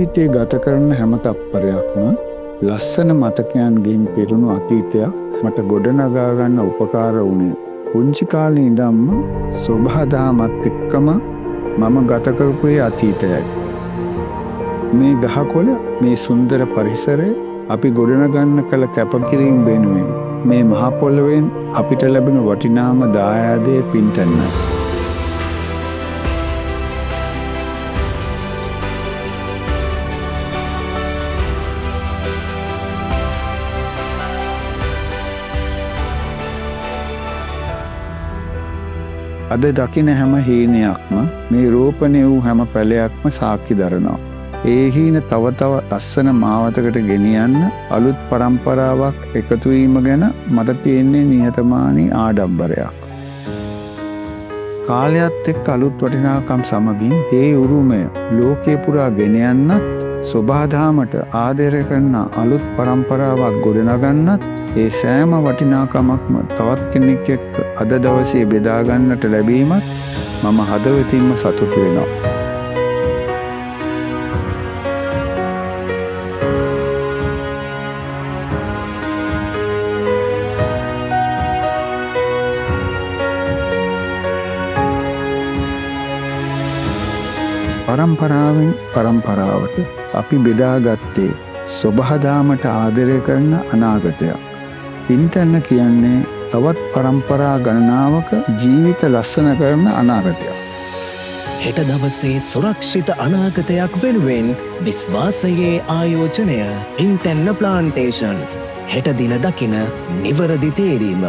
ජීවිතයේ ගත කරන හැම තත්පරයක්ම ලස්සන මතකයන්ගෙන් පිරුණු අතීතයක් මට ගොඩනගා ගන්න උපකාර වුණේ. පුංචි කාලේ ඉඳන්ම සබහාදහමත් එක්කම මම ගත කරපු අතීතයයි. මේ ගහකොළ, මේ සුන්දර පරිසරය අපි ගොඩනගන්න කළ කැපකිරීම වෙනුවෙන් මේ මහ පොළොවෙන් අපිට ලැබෙන වටිනාම දායාදයේ පින්තන්නයි. අද දකින හැම හීනයක්ම, මේ රෝපණය වූ හැම පැලයක්ම සාක්ෂි දරනවා. ඒ හීන තව තව ලස්සන මාවතකට ගෙනියන්න අලුත් පරම්පරාවක් එකතු වීම ගැන මට තියෙන්නේ නිහතමානී ආඩම්බරයක්. කාලයත් එක්ක අලුත් වටිනාකම් සමගින් ඒ උරුමය ලෝකේ පුරා ගෙන යන්නත්, සබහාදහමට ආදරය කරන අලුත් පරම්පරාවක් ගොඩනගන්නත්, ඒ සෑම වටිනාකමක්ම තවත් කෙනෙක් එක්ක අද දවසේ බෙදා ගන්නට ලැබීමත් මම හදවතින්ම සතුටු වෙනවා. පරම්පරාවෙන් පරම්පරාවට අපි බෙදාගත්තේ සබහාදහමට ආදරය කරන අනාගතයක්. පින්තන්න කියන්නේ තවත් පරම්පරා ගණනාවක ජීවිත ලස්සන කරන අනාගතයක්. හෙට දවසේ සුරක්ෂිත අනාගතයක් වෙනුවෙන් විශ්වාසයේ ආයෝජනය ඉන්ටෙන්න ප්ලාන්ටේෂන්ස්. හෙට දින දකින නිවැරදි තේරීම.